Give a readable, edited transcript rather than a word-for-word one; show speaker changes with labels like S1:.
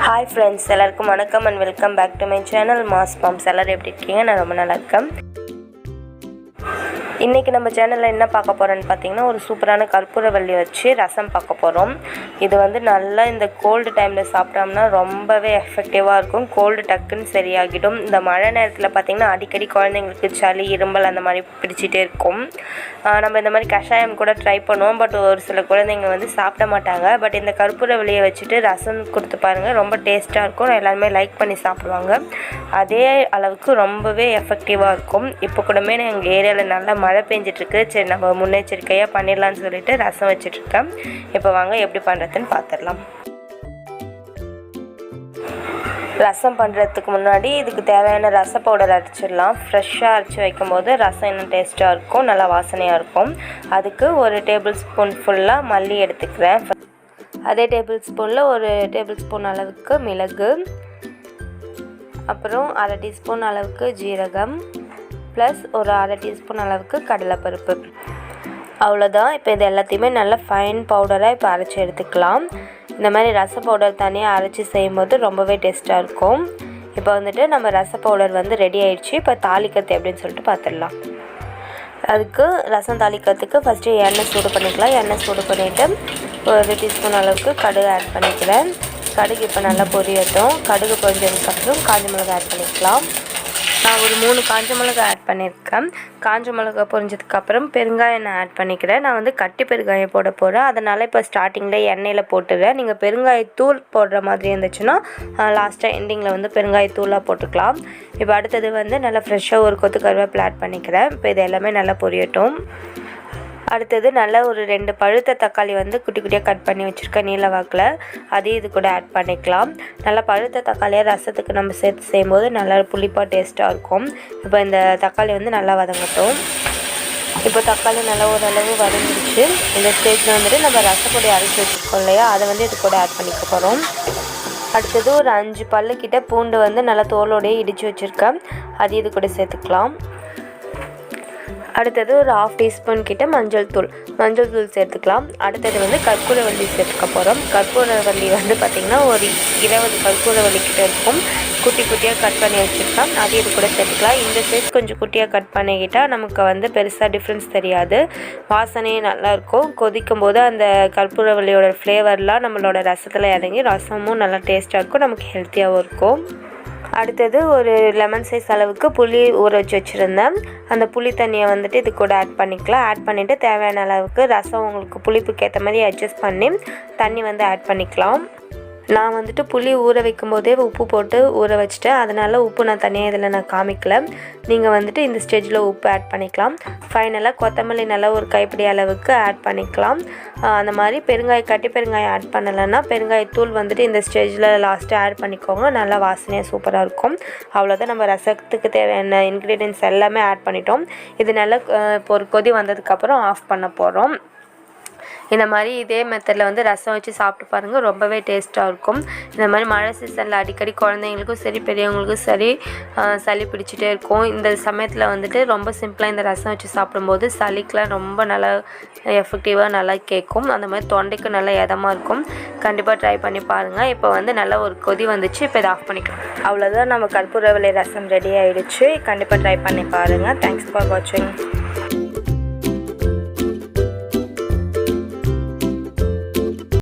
S1: Hi friends, எல்லாருக்கும் வணக்கம் and welcome back to my channel Maas Mom. எல்லாரும் எப்படி இருக்கீங்க? நான் ரொம்ப நல்லா இருக்கேன். இன்றைக்கி நம்ம சேனலில் என்ன பார்க்க போகிறோன்னு பார்த்தீங்கன்னா, ஒரு சூப்பரான கற்பூரவல்லி வச்சு ரசம் பார்க்க போகிறோம். இது வந்து நல்லா இந்த கோல்டு டைமில் சாப்பிட்டோம்னா ரொம்பவே எஃபெக்டிவாக இருக்கும். கோல்டு டக்குன்னு சரியாகிடும். இந்த மழை நேரத்தில் பார்த்திங்கன்னா அடிக்கடி குழந்தைங்களுக்கு சளி இருமல் அந்த மாதிரி பிடிச்சிட்டே இருக்கும். நம்ம இந்த மாதிரி கஷாயம் கூட ட்ரை பண்ணுவோம். பட் ஒரு சில குழந்தைங்க வந்து சாப்பிட மாட்டாங்க. பட் இந்த கற்பூரவல்லியை வச்சுட்டு ரசம் கொடுத்து பாருங்கள், ரொம்ப டேஸ்ட்டாக இருக்கும். எல்லாருமே லைக் பண்ணி சாப்பிடுவாங்க. அதே அளவுக்கு ரொம்பவே எஃபெக்டிவாக இருக்கும். இப்போ கூடமே எங்கள் ஏரியாவில் நல்லா மழை பெஞ்சிட்ருக்கு. சரி, நம்ம முன்னெச்சரிக்கையாக பண்ணிடலான்னு சொல்லிட்டு ரசம் வச்சிட்ருக்கேன். இப்போ வாங்க எப்படி பண்ணுறதுன்னு பார்த்துடலாம். ரசம் பண்ணுறதுக்கு முன்னாடி இதுக்கு தேவையான ரச பவுடர் அரைச்சிடலாம். ஃப்ரெஷ்ஷாக அரைச்சி வைக்கும்போது ரசம் இன்னும் டேஸ்ட்டாக இருக்கும், நல்லா வாசனையாக இருக்கும். அதுக்கு ஒரு டேபிள் ஸ்பூன் ஃபுல்லாக மல்லி எடுத்துக்கிறேன். அதே டேபிள் ஸ்பூனில் ஒரு டேபிள் ஸ்பூன் அளவுக்கு மிளகு, அப்புறம் அரை டீஸ்பூன் அளவுக்கு ஜீரகம், ப்ளஸ் ஒரு அரை டீஸ்பூன் அளவுக்கு கடலைப்பருப்பு. அவ்வளோதான். இப்போ இது எல்லாத்தையுமே நல்லா ஃபைன் பவுடராக இப்போ அரைச்சி எடுத்துக்கலாம். இந்த மாதிரி ரச பவுடர் தனியாக அரைச்சி செய்யும்போது ரொம்பவே டேஸ்ட்டாக இருக்கும். இப்போ வந்துட்டு நம்ம ரச பவுடர் வந்து ரெடி ஆகிடுச்சு. இப்போ தாளிக்கிறது எப்படின்னு சொல்லிட்டு பார்த்துடலாம். அதுக்கு ரசம் தாளிக்கிறதுக்கு ஃபஸ்ட்டு எண்ணெய் சூடு பண்ணிக்கலாம். எண்ணெய் சூடு பண்ணிவிட்டு ஒரு டீஸ்பூன் அளவுக்கு கடுகு ஆட் பண்ணிக்கிறேன். கடுகு இப்போ நல்லா பொரியட்டும். கடுகு பொரிஞ்சதுக்கப்புறம் காஞ்ச மிளகாய் ஆட் பண்ணிக்கலாம். நான் ஒரு 3 காஞ்ச மிளகாய் ஆட் பண்ணியிருக்கேன். காஞ்ச மிளகாய் பொரிஞ்சதுக்கப்புறம் பெருங்காயம் நான் ஆட் பண்ணிக்கிறேன். நான் வந்து கட்டி பெருங்காயம் போட போகிறேன். அதனால் இப்போ ஸ்டார்டிங்கில் எண்ணெயில் போட்டுடுறேன். நீங்கள் பெருங்காயத்தூள் போடுற மாதிரி இருந்துச்சுன்னா லாஸ்ட்டாக எண்டிங்கில் வந்து பெருங்காயத்தூளாக போட்டுக்கலாம். இப்போ அடுத்தது வந்து நல்லா ஃப்ரெஷ்ஷாக ஒரு கொத்து கருவேப்பிலை ஆட் பண்ணிக்கிறேன். இப்போ இது எல்லாமே நல்லா பொரியட்டும். அடுத்தது நல்லா ஒரு 2 பழுத்த தக்காளி வந்து குட்டி குட்டியாக கட் பண்ணி வச்சுருக்கேன் நீல வாக்கில். அதையும் இது கூட ஆட் பண்ணிக்கலாம். நல்லா பழுத்த தக்காளியாக ரசத்துக்கு நம்ம சேர்த்து செய்யும்போது நல்லா புளிப்பாக டேஸ்ட்டாக இருக்கும். இப்போ இந்த தக்காளி வந்து நல்லா வதங்கட்டும். இப்போ தக்காளி நல்லா ஓரளவு வதங்கிடுச்சு. இந்த ஸ்டேஜில் வந்துட்டு நம்ம ரசப்பொடி அரைச்சி வச்சுருக்கோம் இல்லையா, அதை வந்து இது கூட ஆட் பண்ணிக்க போகிறோம். அடுத்தது ஒரு 5 பல்லுக்கிட்ட பூண்டு வந்து நல்லா தோலோடையே இடித்து வச்சுருக்கேன். அது இது கூட சேர்த்துக்கலாம். அடுத்தது ஒரு 1/2 டீஸ்பூன் கிட்ட மஞ்சள் தூள் சேர்த்துக்கலாம். அடுத்தது வந்து கற்பூரவல்லி சேர்த்துக்க போகிறோம். கற்பூரவல்லி வந்து பார்த்திங்கன்னா ஒரு 20 கற்பூரவல்லி கிட்ட இருக்கும். குட்டி குட்டியாக கட் பண்ணி வச்சுருக்கேன். அது இது கூட சேர்த்துக்கலாம். இந்த சைஸ் கொஞ்சம் குட்டியாக கட் பண்ணிக்கிட்டால் நமக்கு வந்து பெருசாக டிஃப்ரென்ஸ் தெரியாது. வாசனையும் நல்லாயிருக்கும். கொதிக்கும் போது அந்த கற்பூரவல்லியோட ஃப்ளேவர்லாம் நம்மளோட ரசத்தில் இறங்கி ரசமும் நல்லா டேஸ்ட்டாக இருக்கும், நமக்கு ஹெல்த்தியாகவும் இருக்கும். அடுத்தது ஒரு லெமன் சைஸ் அளவுக்கு புளி ஊற வச்சு வச்சுருந்தேன். அந்த புளி தண்ணியை வந்துட்டு இது கூட ஆட் பண்ணிக்கலாம். ஆட் பண்ணிவிட்டு தேவையான அளவுக்கு ரசம் உங்களுக்கு புளிப்புக்கு ஏற்ற மாதிரி அட்ஜஸ்ட் பண்ணி தண்ணி வந்து ஆட் பண்ணிக்கலாம். நான் வந்துட்டு புளி ஊற வைக்கும் போதே உப்பு போட்டு ஊற வச்சுட்டேன். அதனால் உப்பு நான் தனியாக இதில் நான் காமிக்கல. நீங்கள் வந்துட்டு இந்த ஸ்டேஜில் உப்பு ஆட் பண்ணிக்கலாம். ஃபைனலாக கொத்தமல்லி நல்லா ஒரு கைப்பிடி அளவுக்கு ஆட் பண்ணிக்கலாம். அந்த மாதிரி கட்டி பெருங்காயம் ஆட் பண்ணலைன்னா பெருங்காயத்தூள் வந்துட்டு இந்த ஸ்டேஜில் லாஸ்ட்டாக ஆட் பண்ணிக்கோங்க. நல்லா வாசனையாக சூப்பராக இருக்கும். அவ்வளோதான், நம்ம ரசத்துக்கு தேவையான இன்க்ரீடியன்ட்ஸ் எல்லாமே ஆட் பண்ணிட்டோம். இது நல்லா இப்போ ஒரு கொதி வந்ததுக்கப்புறம் ஆஃப் பண்ண போகிறோம். இந்த மாதிரி இதே மெத்தடில் வந்து ரசம் வச்சு சாப்பிட்டு பாருங்கள், ரொம்பவே டேஸ்ட்டாக இருக்கும். இந்த மாதிரி மழை சீசனில் அடிக்கடி குழந்தைங்களுக்கும் சரி பெரியவங்களுக்கும் சரி சளி பிடிச்சிட்டே இருக்கும். இந்த சமயத்தில் வந்துட்டு ரொம்ப சிம்பிளாக இந்த ரசம் வச்சு சாப்பிடும்போது சளிக்கெலாம் ரொம்ப நல்லா எஃபெக்டிவாக நல்லா கேட்கும். அந்த மாதிரி தொண்டைக்கு நல்லா இதமாக இருக்கும். கண்டிப்பாக ட்ரை பண்ணி பாருங்கள். இப்போ வந்து நல்லா ஒரு கொதி வந்துச்சு. இப்போ இதை ஆஃப் பண்ணிக்கலாம். அவ்வளோதான், நம்ம கற்பூரவல்லி ரசம் ரெடி ஆகிடுச்சு. கண்டிப்பாக ட்ரை பண்ணி பாருங்கள். தேங்க்ஸ் ஃபார் வாட்சிங்.